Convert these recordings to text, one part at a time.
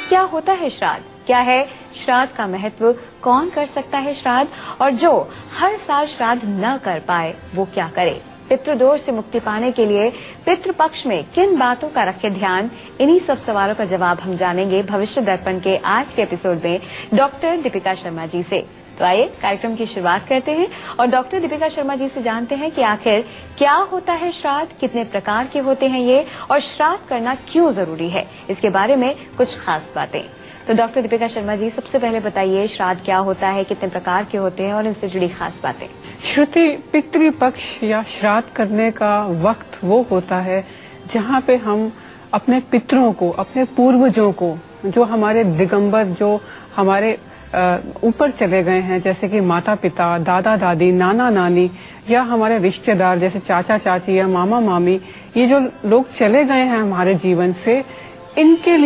क्या होता है श्राद्ध, क्या है श्राद्ध का महत्व, कौन कर सकता है श्राद्ध, और जो हर साल श्राद्ध न कर पाए वो क्या करे। पितृदोष से मुक्ति पाने के लिए पितृपक्ष में किन बातों का रखे ध्यान, इन्हीं सब सवालों का जवाब हम जानेंगे भविष्य दर्पण के आज के एपिसोड में डॉक्टर दीपिका शर्मा जी से। तो आइए कार्यक्रम की शुरुआत करते हैं और डॉक्टर दीपिका शर्मा जी से जानते हैं कि आखिर क्या होता है श्राद्ध, कितने प्रकार के होते हैं ये, और श्राद्ध करना क्यों जरूरी है, इसके बारे में कुछ खास बातें। तो डॉक्टर दीपिका शर्मा जी, सबसे पहले बताइए श्राद्ध क्या होता है, कितने प्रकार के होते हैं और इनसे जुड़ी खास बातें। श्रुति पितृपक्ष या श्राद्ध करने का वक्त वो होता है जहाँ पे हम अपने पितरों को, अपने पूर्वजों को, जो हमारे दिगंबर, जो हमारे ऊपर चले गए हैं, जैसे कि माता पिता, दादा दादी, नाना नानी, या हमारे रिश्तेदार जैसे चाचा चाची या मामा मामी, ये जो लोग चले गए हैं हमारे जीवन से, इनके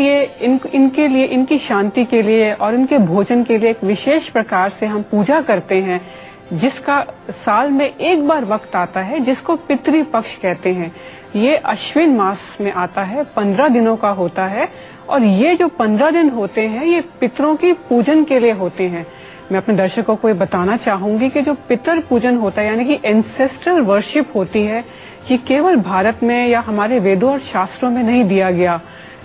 लिए इनकी शांति के लिए और इनके भोजन के लिए एक विशेष प्रकार से हम पूजा करते हैं, जिसका साल में एक बार वक्त आता है, जिसको पितृपक्ष कहते हैं। ये अश्विन मास में आता है, 15 दिनों का होता है, और ये जो 15 दिन होते हैं ये पितरों की पूजन के लिए होते हैं। मैं अपने दर्शकों को ये बताना चाहूंगी कि जो पितर पूजन होता है, यानी कि एंसेस्ट्रल वर्शिप होती है, ये केवल भारत में या हमारे वेदों और शास्त्रों में नहीं दिया गया,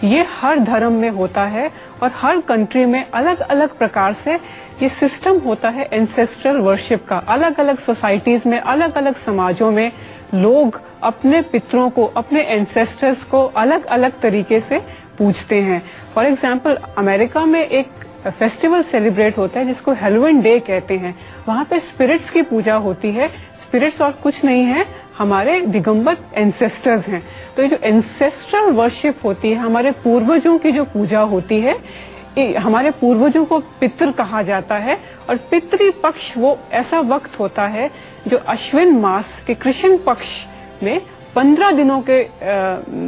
ये हर धर्म में होता है और हर कंट्री में अलग अलग प्रकार से ये सिस्टम होता है एंसेस्ट्रल वर्शिप का। अलग अलग सोसाइटीज में, अलग अलग समाजों में लोग अपने पितरों को, अपने एंसेस्टर्स को अलग अलग तरीके से पूजते हैं। फॉर एग्जाम्पल, अमेरिका में एक फेस्टिवल सेलिब्रेट होता है जिसको हैलोवीन डे कहते हैं। वहाँ पे स्पिरिट्स की पूजा होती है। स्पिरिट्स और कुछ नहीं है, हमारे दिगंबर एंसेस्टर्स हैं। तो ये जो एंसेस्ट्रल वर्शिप होती है, हमारे पूर्वजों की जो पूजा होती है, हमारे पूर्वजों को पितृ कहा जाता है। और पितृपक्ष वो ऐसा वक्त होता है जो अश्विन मास के कृष्ण पक्ष में 15 दिनों के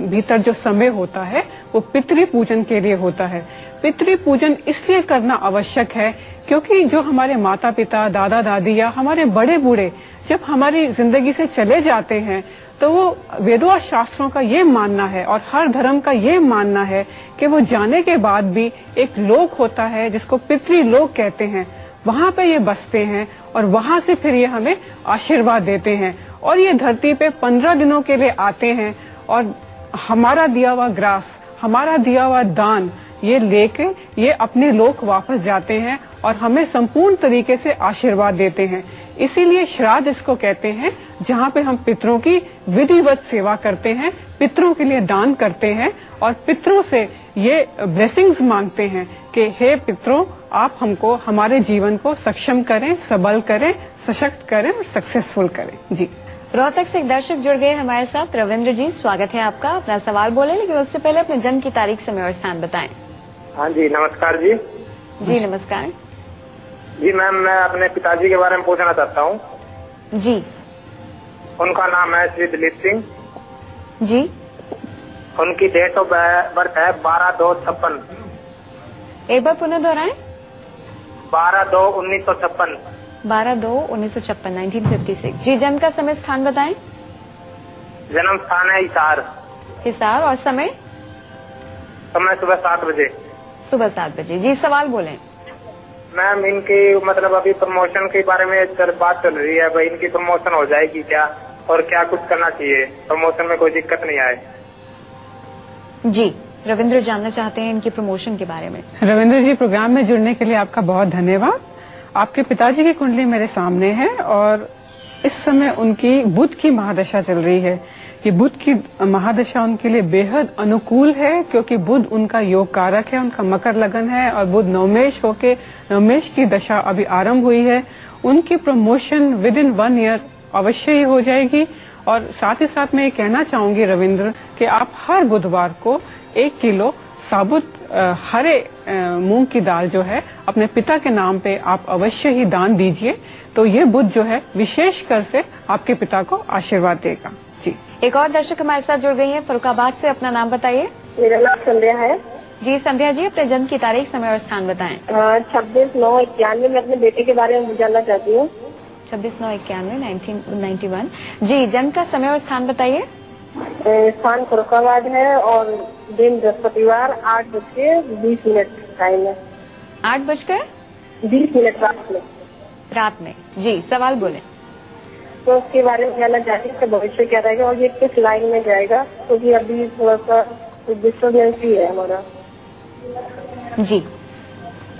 भीतर जो समय होता है वो पितृ पूजन के लिए होता है। पितृ पूजन इसलिए करना आवश्यक है क्योंकि जो हमारे माता पिता, दादा दादी या हमारे बड़े बूढ़े जब हमारी जिंदगी से चले जाते हैं, तो वो वेदों और शास्त्रों का ये मानना है और हर धर्म का ये मानना है कि वो जाने के बाद भी एक लोक होता है जिसको पितृलोक कहते हैं, वहां पे ये बसते हैं और वहां से फिर ये हमें आशीर्वाद देते हैं। और ये धरती पे 15 दिनों के लिए आते हैं और हमारा दिया हुआ ग्रास, हमारा दिया हुआ दान ये लेके ये अपने लोक वापस जाते हैं और हमें संपूर्ण तरीके से आशीर्वाद देते हैं। इसीलिए श्राद्ध इसको कहते हैं, जहाँ पे हम पितरों की विधिवत सेवा करते हैं, पितरों के लिए दान करते हैं और पितरों से ये ब्लेसिंग्स मांगते हैं कि हे पितरों, आप हमको, हमारे जीवन को सक्षम करें, सबल करें, सशक्त करें और सक्सेसफुल करें। जी, रोहतक से एक दर्शक जुड़ गए हमारे साथ। रविंद्र जी, स्वागत है आपका। अपना सवाल बोले, लेकिन उससे पहले अपने जन्म की तारीख, समय और स्थान बताएं। हाँ जी, नमस्कार जी। जी नमस्कार जी मैम, मैं अपने पिताजी के बारे में पूछना चाहता हूँ। जी, उनका नाम है श्री दिलीप सिंह जी। उनकी डेट ऑफ बर्थ है 12/2/56। एक बार पुनः दोहराएं। 12/2/1956। 12/2/1956, 1956। जी, जन्म का समय स्थान बताएं। जन्म स्थान है हिसार। हिसार। और समय? समय सुबह 7 बजे। सुबह 7 बजे। जी, सवाल बोलें। मैम, इनकी मतलब अभी प्रमोशन के बारे में बात चल रही है, भाई इनकी प्रमोशन हो जाएगी क्या, और क्या कुछ करना चाहिए, प्रमोशन में कोई दिक्कत नहीं आए। जी, रविंद्र जानना चाहते हैं इनकी प्रमोशन के बारे में। रविंद्र जी, प्रोग्राम में जुड़ने के लिए आपका बहुत धन्यवाद। आपके पिताजी की कुंडली मेरे सामने है और इस समय उनकी बुध की महादशा चल रही है। ये बुध की महादशा उनके लिए बेहद अनुकूल है क्योंकि बुध उनका योग कारक है, उनका मकर लगन है और बुध नवमेश होके, नवमेश की दशा अभी आरंभ हुई है। उनकी प्रमोशन विद इन 1 ईयर अवश्य ही हो जाएगी। और साथ ही साथ मैं ये कहना चाहूंगी रविंद्र कि आप हर बुधवार को 1 किलो साबुत हरे मूंग की दाल जो है अपने पिता के नाम पे आप अवश्य ही दान दीजिए, तो ये बुध जो है विशेष कर से आपके पिता को आशीर्वाद देगा। जी, एक और दर्शक हमारे साथ जुड़ गई हैं फरुखाबाद से। अपना नाम बताइए। मेरा नाम संध्या है। जी संध्या जी, अपने जन्म की तारीख, समय और स्थान बताएं। 26/9/91 में अपने बेटे के बारे में जानना चाहती हूँ। 26/9/91, 1991। जी, जन्म का समय और स्थान बताइए। स्थान फरुखाबाद है और दिन बृहस्पतिवार 8:20 टाइम है 8:20 रात में। जी, सवाल बोले। तो उसके बारे में जानना चाहती हूँ, भविष्य क्या रहेगा और ये किस लाइन में जाएगा, क्योंकि अभी थोड़ा सा डिस्टर्बेंस ही है हमारा। जी,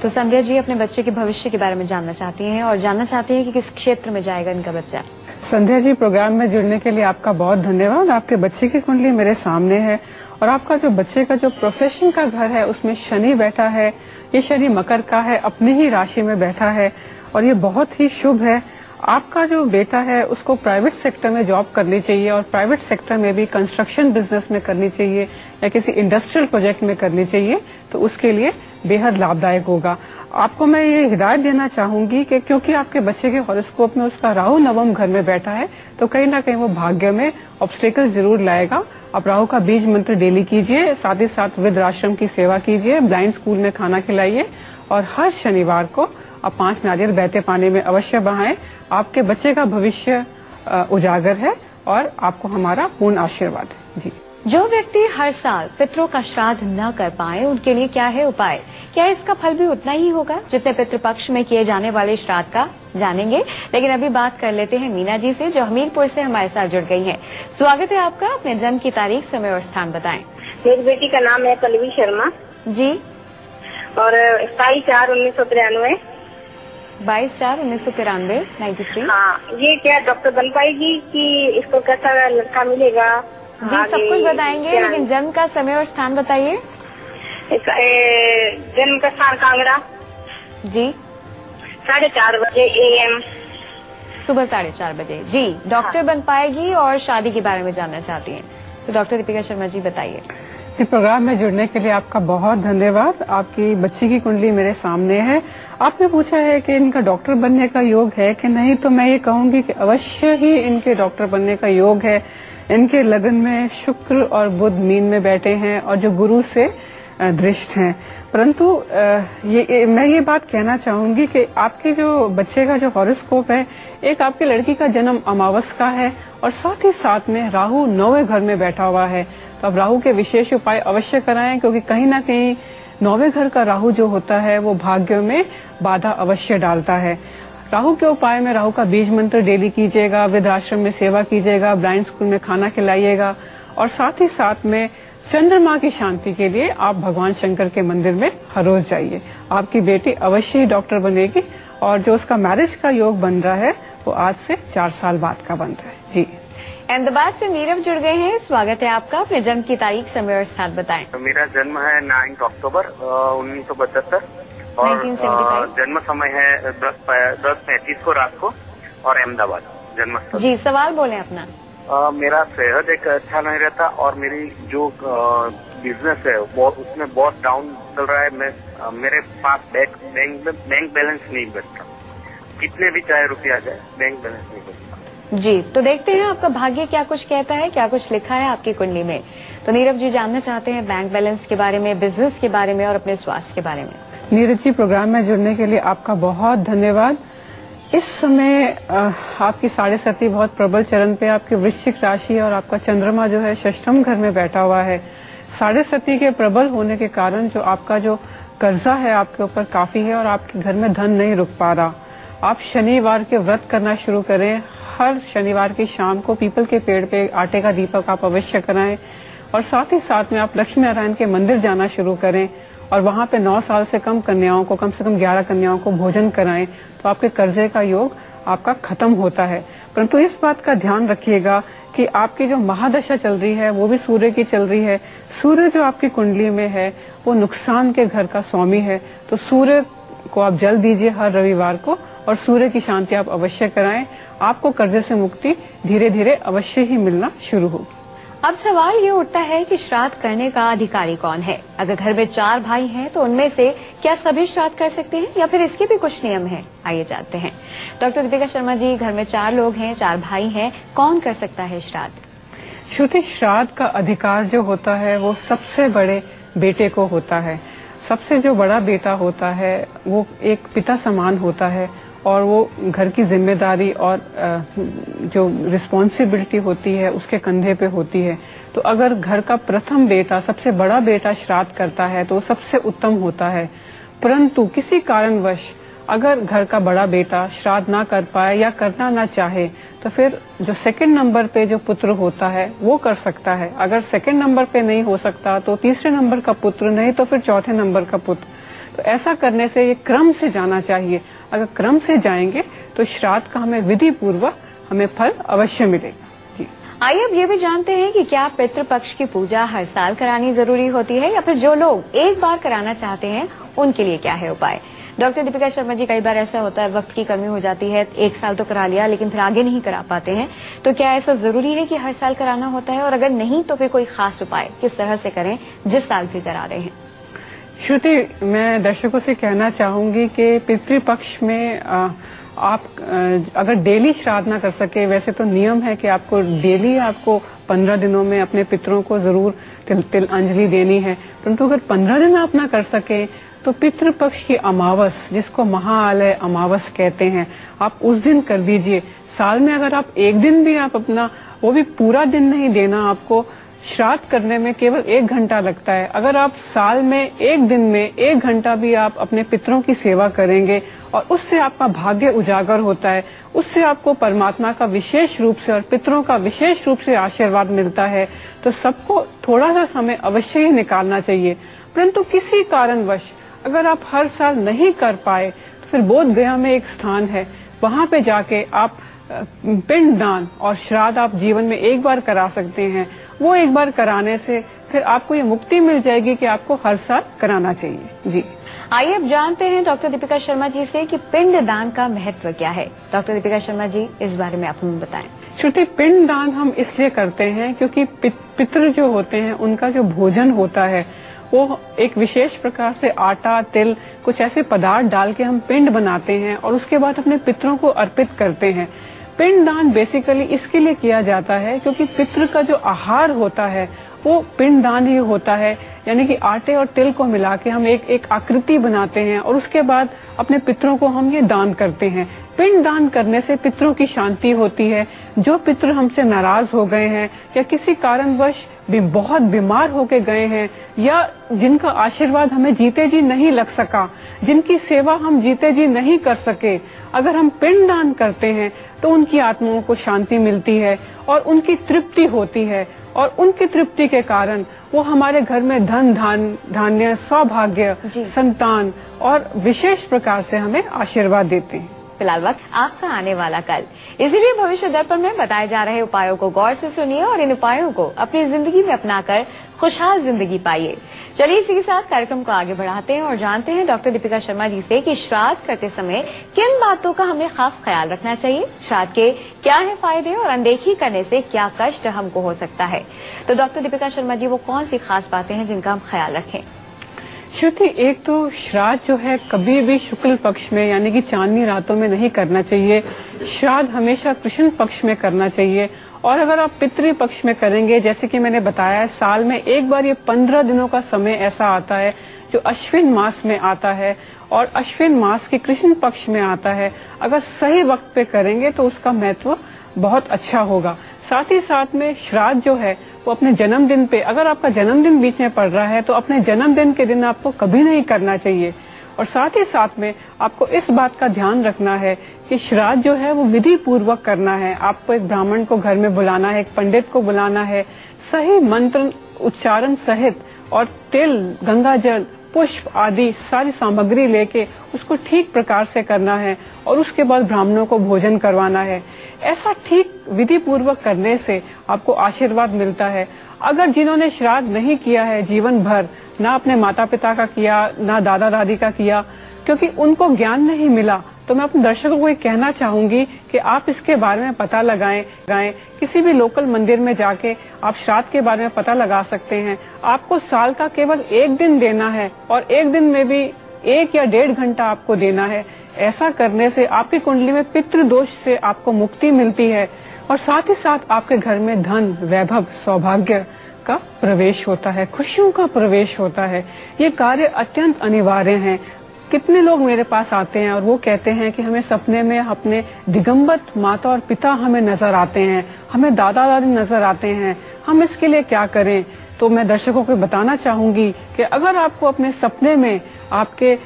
तो संध्या जी अपने बच्चे के भविष्य के बारे में जानना चाहती हैं और जानना चाहती हैं कि किस क्षेत्र में जाएगा इनका बच्चा। संध्या जी, प्रोग्राम में जुड़ने के लिए आपका बहुत धन्यवाद। आपके बच्चे की कुंडली मेरे सामने है और आपका जो बच्चे का जो प्रोफेशन का घर है उसमें शनि बैठा है। ये शनि मकर का है, अपनी ही राशि में बैठा है और ये बहुत ही शुभ है। आपका जो बेटा है उसको प्राइवेट सेक्टर में जॉब करनी चाहिए और प्राइवेट सेक्टर में भी कंस्ट्रक्शन बिजनेस में करनी चाहिए या किसी इंडस्ट्रियल प्रोजेक्ट में करनी चाहिए, तो उसके लिए बेहद लाभदायक होगा। आपको मैं ये हिदायत देना चाहूंगी कि क्योंकि आपके बच्चे के हॉरोस्कोप में उसका राहु नवम घर में बैठा है, तो कहीं ना कहीं वो भाग्य में ऑब्स्टेकल जरूर लाएगा। आप राहु का बीज मंत्र डेली कीजिए, साथ ही साथ वृद्धाश्रम की सेवा कीजिए, ब्लाइंड स्कूल में खाना खिलाइए और हर शनिवार को आप 5 नारियल बहते पानी में अवश्य बहाएं। आपके बच्चे का भविष्य उजागर है और आपको हमारा पूर्ण आशीर्वाद है। जी, जो व्यक्ति हर साल पितरों का श्राद्ध न कर पाए उनके लिए क्या है उपाय? क्या इसका फल भी उतना ही होगा जितने पितृपक्ष में किए जाने वाले श्राद्ध का? जानेंगे, लेकिन अभी बात कर लेते हैं मीना जी से, जो हमीरपुर से हमारे साथ जुड़ गई हैं। स्वागत है आपका। अपने जन्म की तारीख, समय और स्थान बताएं। मेरी बेटी का नाम है पल्लवी शर्मा जी। और 27/4/1993। 22/4/1993 93। हाँ, ये क्या डॉक्टर बन पाएगी कि इसको कैसा लड़का मिलेगा? जी, सब कुछ बताएंगे, लेकिन जन्म का समय और स्थान बताइए। जन्म का स्थान कांगड़ा। जी। 4:30 बजे AM। सुबह 4:30 बजे। जी, डॉक्टर बन पाएगी और शादी के बारे में जानना चाहती हैं, तो डॉक्टर दीपिका शर्मा जी बताइए। इस प्रोग्राम में जुड़ने के लिए आपका बहुत धन्यवाद। आपकी बच्ची की कुंडली मेरे सामने है। आपने पूछा है कि इनका डॉक्टर बनने का योग है कि नहीं, तो मैं ये कहूंगी कि अवश्य ही इनके डॉक्टर बनने का योग है। इनके लगन में शुक्र और बुध मीन में बैठे हैं और जो गुरु से दृष्ट हैं। परंतु मैं ये बात कहना चाहूंगी कि आपके जो बच्चे का जो हॉरोस्कोप है, एक आपकी लड़की का जन्म अमावस का है और साथ ही साथ में राहु 9वें घर में बैठा हुआ है। तो अब राहु के विशेष उपाय अवश्य कराएं, क्योंकि कहीं ना कहीं 9वें घर का राहु जो होता है वो भाग्य में बाधा अवश्य डालता है। राहु के उपाय में राहु का बीज मंत्र डेली कीजिएगा, वृद्धाश्रम में सेवा कीजिएगा, ब्लाइंड स्कूल में खाना खिलाइएगा और साथ ही साथ में चंद्रमा की शांति के लिए आप भगवान शंकर के मंदिर में हर रोज जाइए। आपकी बेटी अवश्य ही डॉक्टर बनेगी और जो उसका मैरिज का योग बन रहा है वो आज से 4 साल बाद का बन रहा है। जी, अहमदाबाद से नीरव जुड़ गए हैं। स्वागत है आपका। अपने जन्म की तारीख, समय और स्थान बताएं। तो मेरा जन्म है 9 अक्टूबर 1972 और 1975। जन्म समय है 10:35 को रात को और अहमदाबाद जन्म स्थल। जी, सवाल बोले अपना। मेरा सेहत एक अच्छा नहीं रहता और मेरी जो बिजनेस है वो उसमें बहुत डाउन चल रहा है। मेरे पास बैंक बैलेंस नहीं बचता, कितने भी चाहे रुपया जाए बैंक बैलेंस नहीं बचता। जी, तो देखते हैं आपका भाग्य क्या कुछ कहता है, क्या कुछ लिखा है आपकी कुंडली में। तो नीरव जी जानना चाहते हैं बैंक बैलेंस के बारे में, बिजनेस के बारे में और अपने स्वास्थ्य के बारे में। नीरज जी, प्रोग्राम में जुड़ने के लिए आपका बहुत धन्यवाद। इस समय आपकी 7.5 बहुत प्रबल चरण पे, आपकी वृश्चिक राशि और आपका चंद्रमा जो है षष्ठम घर में बैठा हुआ है। 7.5 के प्रबल होने के कारण जो आपका जो कर्जा है आपके ऊपर काफी है और आपके घर में धन नहीं रुक पा रहा। आप शनिवार के व्रत करना शुरू करें। हर शनिवार की शाम को पीपल के पेड़ पे आटे का दीपक आप अवश्य कराएं और साथ ही साथ में आप लक्ष्मी नारायण के मंदिर जाना शुरू करें और वहां पे 9 साल से कम कन्याओं को, कम से कम 11 कन्याओं को भोजन कराएं, तो आपके कर्जे का योग आपका खत्म होता है। परंतु इस बात का ध्यान रखिएगा कि आपकी जो महादशा चल रही है वो भी सूर्य की चल रही है। सूर्य जो आपकी कुंडली में है वो नुकसान के घर का स्वामी है, तो सूर्य को आप जल दीजिए हर रविवार को और सूर्य की शांति आप अवश्य कराएं। आपको कर्जे से मुक्ति धीरे धीरे अवश्य ही मिलना शुरू होगी। अब सवाल ये उठता है कि श्राद्ध करने का अधिकारी कौन है? अगर घर में 4 भाई हैं तो उनमें से क्या सभी श्राद्ध कर सकते हैं या फिर इसके भी कुछ नियम हैं? आइए जानते हैं। डॉक्टर दीपिका शर्मा जी, घर में 4 लोग हैं, 4 भाई हैं, कौन कर सकता है श्राद्ध? श्रुति, श्राद्ध का अधिकार जो होता है वो सबसे बड़े बेटे को होता है। सबसे जो बड़ा बेटा होता है वो एक पिता समान होता है और वो घर की जिम्मेदारी और जो रिस्पॉन्सिबिलिटी होती है उसके कंधे पे होती है। तो अगर घर का प्रथम बेटा, सबसे बड़ा बेटा श्राद्ध करता है तो सबसे उत्तम होता है। परंतु किसी कारणवश अगर घर का बड़ा बेटा श्राद्ध ना कर पाए या करना ना चाहे तो फिर जो सेकंड नंबर पे जो पुत्र होता है वो कर सकता है। अगर सेकंड नंबर पे नहीं हो सकता तो तीसरे नंबर का पुत्र, नहीं तो फिर चौथे नंबर का पुत्र। तो ऐसा करने से ये क्रम से जाना चाहिए। अगर क्रम से जाएंगे तो श्राद्ध का हमें विधि पूर्वक हमें फल अवश्य मिलेगा। जी, आइए अब ये भी जानते हैं कि क्या पितृपक्ष की पूजा हर साल करानी जरूरी होती है या फिर जो लोग एक बार कराना चाहते हैं उनके लिए क्या है उपाय। डॉक्टर दीपिका शर्मा जी, कई बार ऐसा होता है वक्त की कमी हो जाती है, एक साल तो करा लिया लेकिन फिर आगे नहीं करा पाते हैं, तो क्या ऐसा जरूरी है कि हर साल कराना होता है, और अगर नहीं तो फिर कोई खास उपाय किस तरह से करें जिस साल भी करा रहे हैं। श्रुति, मैं दर्शकों से कहना चाहूंगी कि पितृपक्ष में आप अगर डेली श्राद्ध ना कर सके, वैसे तो नियम है कि आपको डेली 15 दिनों में अपने पितरों को जरूर तिल अंजलि देनी है, परंतु अगर 15 दिन आप ना कर सके तो पितृपक्ष की अमावस, जिसको महाआलय अमावस कहते हैं, आप उस दिन कर दीजिए। साल में अगर आप एक दिन भी आप अपना, वो भी पूरा दिन नहीं देना, आपको श्राद्ध करने में केवल 1 घंटा लगता है। अगर आप साल में एक दिन में 1 घंटा भी आप अपने पितरों की सेवा करेंगे और उससे आपका भाग्य उजागर होता है, उससे आपको परमात्मा का विशेष रूप से और पितरों का विशेष रूप से आशीर्वाद मिलता है। तो सबको थोड़ा सा समय अवश्य ही निकालना चाहिए। परंतु किसी कारणवश अगर आप हर साल नहीं कर पाए तो फिर बोध गया में एक स्थान है, वहां पे जाके आप पिंड दान और श्राद्ध आप जीवन में एक बार करा सकते हैं। वो एक बार कराने से फिर आपको ये मुक्ति मिल जाएगी कि आपको हर साल कराना चाहिए। जी, आइए अब जानते हैं डॉक्टर दीपिका शर्मा जी से कि पिंड दान का महत्व क्या है। डॉक्टर दीपिका शर्मा जी, इस बारे में आप हमें बताएं। छोटे पिंड दान हम इसलिए करते हैं क्योंकि पितृ जो होते हैं उनका जो भोजन होता है वो एक विशेष प्रकार से आटा, तिल, कुछ ऐसे पदार्थ डाल के हम पिंड बनाते हैं और उसके बाद अपने पितरों को अर्पित करते हैं। पिंड दान बेसिकली इसके लिए किया जाता है क्योंकि पितृ का जो आहार होता है वो पिंड दान ही होता है, यानी कि आटे और तिल को मिला के हम एक आकृति बनाते हैं और उसके बाद अपने पितरों को हम ये दान करते हैं। पिंड दान करने से पितरों की शांति होती है। जो पितृ हमसे नाराज हो गए हैं या किसी कारणवश भी बहुत बीमार होके गए हैं या जिनका आशीर्वाद हमें जीते जी नहीं लग सका, जिनकी सेवा हम जीते जी नहीं कर सके, अगर हम पिंड दान करते हैं तो उनकी आत्माओं को शांति मिलती है और उनकी तृप्ति होती है और उनकी तृप्ति के कारण वो हमारे घर में धन धान्य, सौभाग्य, संतान और विशेष प्रकार से हमें आशीर्वाद देते हैं। फिलहाल वक्त आपका आने वाला कल, इसीलिए भविष्य दर्पण में बताए जा रहे उपायों को गौर से सुनिए और इन उपायों को अपनी जिंदगी में अपनाकर खुशहाल जिंदगी पाइए। चलिए इसी के साथ कार्यक्रम को आगे बढ़ाते हैं और जानते हैं डॉक्टर दीपिका शर्मा जी से कि श्राद्ध करते समय किन बातों का हमें खास ख्याल रखना चाहिए, श्राद्ध के क्या है फायदे और अनदेखी करने से क्या कष्ट हमको हो सकता है। तो डॉक्टर दीपिका शर्मा जी, वो कौन सी खास बातें हैं जिनका हम ख्याल रखें। श्रुति, एक तो श्राद्ध जो है कभी भी शुक्ल पक्ष में यानी कि चांदनी रातों में नहीं करना चाहिए। श्राद्ध हमेशा कृष्ण पक्ष में करना चाहिए। और अगर आप पितृ पक्ष में करेंगे, जैसे कि मैंने बताया, साल में एक बार ये 15 दिनों का समय ऐसा आता है जो अश्विन मास में आता है और अश्विन मास के कृष्ण पक्ष में आता है। अगर सही वक्त पे करेंगे तो उसका महत्व बहुत अच्छा होगा। साथ ही साथ में श्राद्ध जो है वो अपने जन्मदिन पे, अगर आपका जन्मदिन बीच में पड़ रहा है तो अपने जन्मदिन के दिन आपको कभी नहीं करना चाहिए। और साथ ही साथ में आपको इस बात का ध्यान रखना है कि श्राद्ध जो है वो विधि पूर्वक करना है। आपको एक ब्राह्मण को घर में बुलाना है, एक पंडित को बुलाना है, सही मंत्र उच्चारण सहित और तिल, गंगा जल, पुष्प आदि सारी सामग्री लेके उसको ठीक प्रकार से करना है और उसके बाद ब्राह्मणों को भोजन करवाना है। ऐसा ठीक विधि पूर्वक करने से आपको आशीर्वाद मिलता है। अगर जिन्होंने श्राद्ध नहीं किया है जीवन भर, ना अपने माता पिता का किया, ना दादा दादी का किया, क्योंकि उनको ज्ञान नहीं मिला, तो मैं अपने दर्शकों को ये कहना चाहूंगी कि आप इसके बारे में पता लगाएं। किसी भी लोकल मंदिर में जाके आप श्राद्ध के बारे में पता लगा सकते हैं। आपको साल का केवल एक दिन देना है और एक दिन में भी 1 या 1.5 घंटा आपको देना है। ऐसा करने से आपकी कुंडली में पितृ दोष से आपको मुक्ति मिलती है और साथ ही साथ आपके घर में धन, वैभव, सौभाग्य का प्रवेश होता है, खुशियों का प्रवेश होता है। ये कार्य अत्यंत अनिवार्य हैं। कितने लोग मेरे पास आते हैं और वो कहते हैं कि हमें सपने में अपने दिगंबर माता और पिता हमें नजर आते हैं, हमें दादा दादी नजर आते हैं, हम इसके लिए क्या करें। तो मैं दर्शकों को बताना चाहूंगी कि अगर आपको अपने सपने में आपके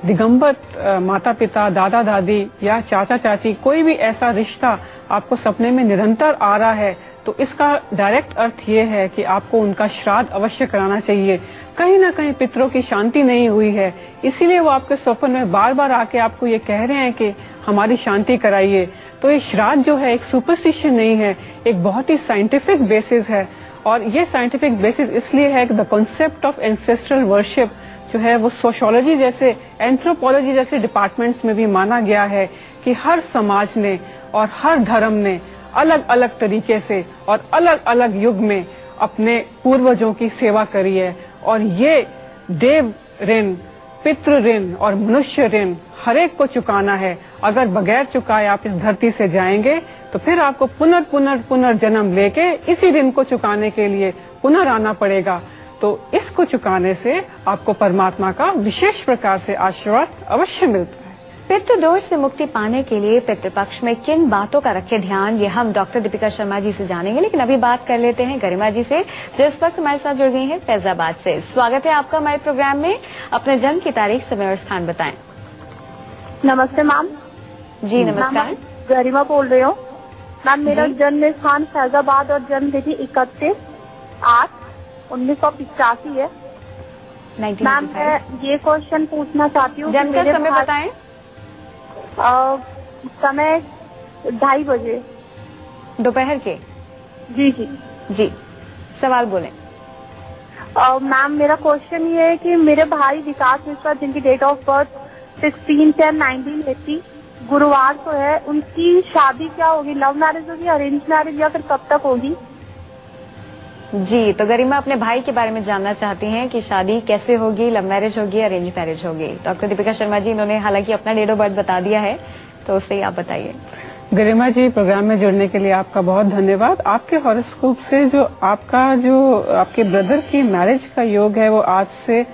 दिगंबर माता पिता, दादा दादी या चाचा चाची, कोई भी ऐसा रिश्ता आपको सपने में निरंतर आ रहा है, तो इसका डायरेक्ट अर्थ ये है कि आपको उनका श्राद्ध अवश्य कराना चाहिए। कहीं ना कहीं पितरों की शांति नहीं हुई है, इसीलिए वो आपके स्वप्न में बार बार आके आपको ये कह रहे हैं कि हमारी शांति कराइए। तो ये श्राद्ध जो है एक सुपरस्टिशन नहीं है, एक बहुत ही साइंटिफिक बेसिस है। और ये साइंटिफिक बेसिस इसलिए है कि the concept of ancestral worship जो है वो सोशियोलॉजी जैसे, एंथ्रोपोलॉजी जैसे डिपार्टमेंट्स में भी माना गया है कि हर समाज ने और हर धर्म ने अलग अलग तरीके से और अलग अलग युग में अपने पूर्वजों की सेवा करी है। और ये देव ऋण, पितृ ऋण और मनुष्य ऋण हर एक को चुकाना है। अगर बगैर चुकाए आप इस धरती से जाएंगे तो फिर आपको पुनर्जन्म लेके इसी ऋण को चुकाने के लिए पुनराना पड़ेगा। तो इसको चुकाने से आपको परमात्मा का विशेष प्रकार से आशीर्वाद अवश्य मिलता है। पितृदोष से मुक्ति पाने के लिए पितृपक्ष में किन बातों का रखे ध्यान, ये हम डॉक्टर दीपिका शर्मा जी से जानेंगे। लेकिन अभी बात कर लेते हैं गरिमा जी से, जो इस वक्त हमारे साथ जुड़ गई हैं फैजाबाद से। स्वागत है आपका हमारे प्रोग्राम में। अपने जन्म की तारीख, समय और स्थान बताएं। नमस्ते मैम। जी नमस्कार। गरिमा बोल रही हूँ मैम। मेरा जन्म स्थान फैजाबाद और जन्म तिथि 31/8/1985 है। मैम मैं ये क्वेश्चन पूछना चाहती हूँ, जन्म का समय बताएं। समय 2:30 बजे दोपहर के। जी जी जी, सवाल बोलें। मैम मेरा क्वेश्चन ये है कि मेरे भाई विकास मिश्रा, जिनकी डेट ऑफ बर्थ 16/10/1980 गुरुवार को है, उनकी शादी क्या होगी? लव मैरिज होगी, अरेंज मैरिज, या फिर कब तक होगी? जी, तो गरिमा अपने भाई के बारे में जानना चाहती हैं कि शादी कैसे होगी, लव मैरिज होगी, अरेंज मैरिज होगी। डॉक्टर दीपिका शर्मा जी, इन्होंने हालांकि अपना डेट ऑफ बर्थ बता दिया है, तो उससे ही आप बताइए। गरिमा जी, प्रोग्राम में जुड़ने के लिए आपका बहुत धन्यवाद। आपके हॉरोस्कोप से जो आपके ब्रदर की मैरिज का योग है वो आज से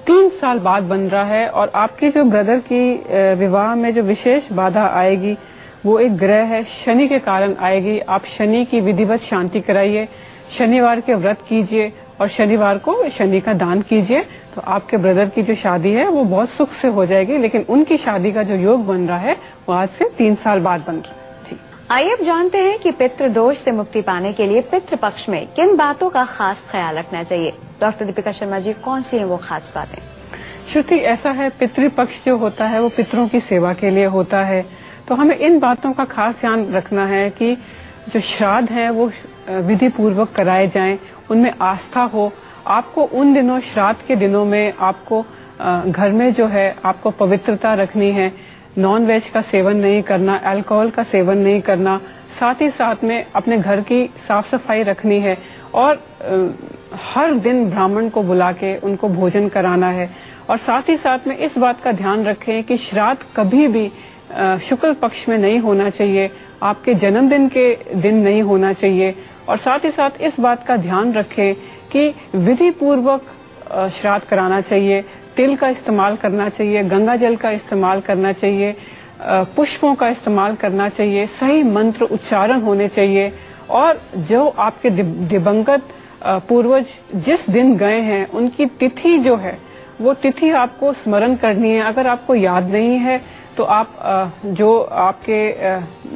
3 साल बाद बन रहा है। और आपके जो ब्रदर की विवाह में जो विशेष बाधा आएगी वो एक ग्रह है, शनि के कारण आएगी। आप शनि की विधिवत शांति कराइए, शनिवार के व्रत कीजिए और शनिवार को शनि का दान कीजिए, तो आपके ब्रदर की जो शादी है वो बहुत सुख से हो जाएगी। लेकिन उनकी शादी का जो योग बन रहा है वो आज से 3 साल बाद बन रहा है। जी, आइए अब जानते हैं कि पितृदोष से मुक्ति पाने के लिए पितृपक्ष में किन बातों का खास ख्याल रखना चाहिए। डॉक्टर दीपिका शर्मा जी, कौन सी है वो खास बातें? श्रुति, ऐसा है, पितृपक्ष जो होता है वो पितरों की सेवा के लिए होता है। तो हमें इन बातों का खास ध्यान रखना है कि जो श्राद्ध है वो विधि पूर्वक कराए जाएं, उनमें आस्था हो। आपको उन दिनों, श्राद्ध के दिनों में आपको घर में जो है आपको पवित्रता रखनी है। नॉन वेज का सेवन नहीं करना, अल्कोहल का सेवन नहीं करना, साथ ही साथ में अपने घर की साफ सफाई रखनी है और हर दिन ब्राह्मण को बुला के उनको भोजन कराना है। और साथ ही साथ में इस बात का ध्यान रखें कि श्राद्ध कभी भी शुक्ल पक्ष में नहीं होना चाहिए, आपके जन्मदिन के दिन नहीं होना चाहिए। और साथ ही साथ इस बात का ध्यान रखें कि विधि पूर्वक श्राद्ध कराना चाहिए, तिल का इस्तेमाल करना चाहिए, गंगा जल का इस्तेमाल करना चाहिए, पुष्पों का इस्तेमाल करना चाहिए, सही मंत्र उच्चारण होने चाहिए। और जो आपके दिवंगत पूर्वज जिस दिन गए हैं उनकी तिथि जो है वो तिथि आपको स्मरण करनी है। अगर आपको याद नहीं है तो आप जो आपके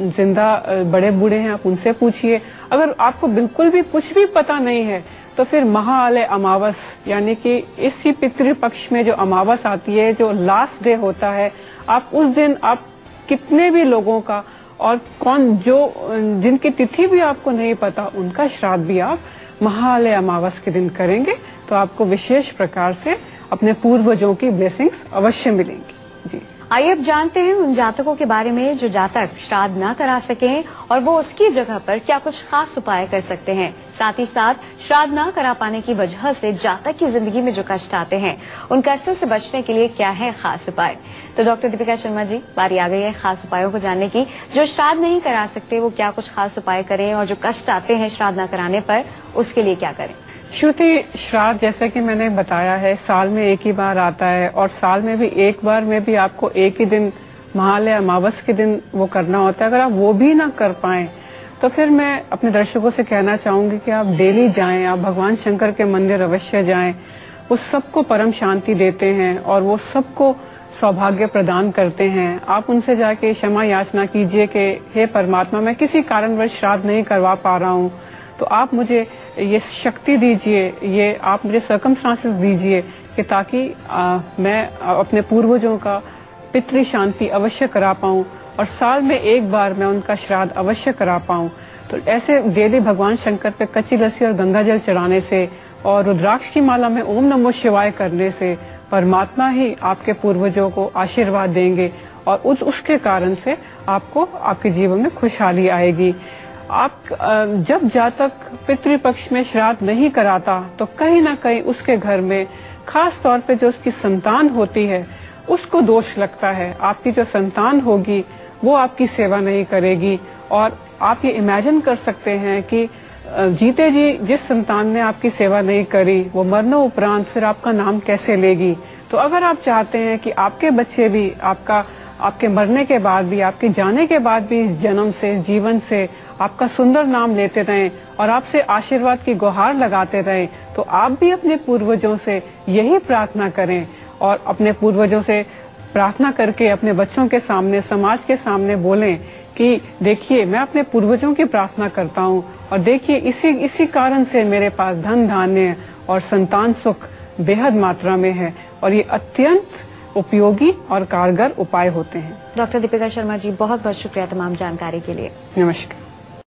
जिंदा बड़े बूढ़े हैं आप उनसे पूछिए। अगर आपको बिल्कुल भी कुछ भी पता नहीं है तो फिर महालय अमावस, यानी कि इसी पितृपक्ष में जो अमावस आती है, जो लास्ट डे होता है, आप उस दिन आप कितने भी लोगों का और जिनकी तिथि भी आपको नहीं पता उनका श्राद्ध भी आप महालय अमावस के दिन करेंगे तो आपको विशेष प्रकार से अपने पूर्वजों की ब्लेसिंग्स अवश्य मिलेंगी। जी, आइए अब जानते हैं उन जातकों के बारे में जो जातक श्राद्ध न करा सकें और वो उसकी जगह पर क्या कुछ खास उपाय कर सकते हैं। साथ ही साथ श्राद्ध न करा पाने की वजह से जातक की जिंदगी में जो कष्ट आते हैं उन कष्टों से बचने के लिए क्या है खास उपाय। तो डॉक्टर दीपिका शर्मा जी, बारी आ गई है खास उपायों को जानने की। जो श्राद्ध नहीं करा सकते वो क्या कुछ खास उपाय करें और जो कष्ट आते हैं श्राद्ध न कराने पर उसके लिए क्या करें? श्रुति, श्राद्ध जैसे कि मैंने बताया है साल में एक ही बार आता है, और साल में भी एक बार में भी आपको एक ही दिन महालय अमावस के दिन वो करना होता है। अगर आप वो भी ना कर पाए तो फिर मैं अपने दर्शकों से कहना चाहूंगी कि आप डेली जाएं, आप भगवान शंकर के मंदिर अवश्य जाएं। वो सबको परम शांति देते हैं और वो सबको सौभाग्य प्रदान करते हैं। आप उनसे जाके क्षमा याचना कीजिए कि हे परमात्मा, मैं किसी कारणवश श्राद्ध नहीं करवा पा रहा हूँ, तो आप मुझे ये शक्ति दीजिए, ये आप मुझे सर्कमस्टांसेस दीजिए कि ताकि मैं अपने पूर्वजों का पितृ शांति अवश्य करा पाऊं और साल में एक बार मैं उनका श्राद्ध अवश्य करा पाऊं। तो ऐसे डेली भगवान शंकर पे कच्ची लस्सी और गंगा जल चढ़ाने से और रुद्राक्ष की माला में ओम नमो शिवाय करने से परमात्मा ही आपके पूर्वजों को आशीर्वाद देंगे और उसके कारण से आपको आपके जीवन में खुशहाली आएगी। आप जब जातक पितृपक्ष में श्राद्ध नहीं कराता तो कहीं ना कहीं उसके घर में खास तौर पे जो उसकी संतान होती है उसको दोष लगता है। आपकी जो संतान होगी वो आपकी सेवा नहीं करेगी, और आप ये इमेजिन कर सकते हैं कि जीते जी जिस संतान ने आपकी सेवा नहीं करी वो मरने उपरांत फिर आपका नाम कैसे लेगी। तो अगर आप चाहते हैं कि आपके बच्चे भी आपके मरने के बाद भी, आपके जाने के बाद भी जन्म से जीवन से आपका सुंदर नाम लेते रहें और आपसे आशीर्वाद की गुहार लगाते रहें, तो आप भी अपने पूर्वजों से यही प्रार्थना करें और अपने पूर्वजों से प्रार्थना करके अपने बच्चों के सामने, समाज के सामने बोलें कि देखिए मैं अपने पूर्वजों की प्रार्थना करता हूँ और देखिए इसी कारण से मेरे पास धन धान्य और संतान सुख बेहद मात्रा में है, और ये अत्यंत उपयोगी और कारगर उपाय होते हैं। डॉक्टर दीपिका शर्मा जी, बहुत बहुत शुक्रिया तमाम जानकारी के लिए। नमस्कार।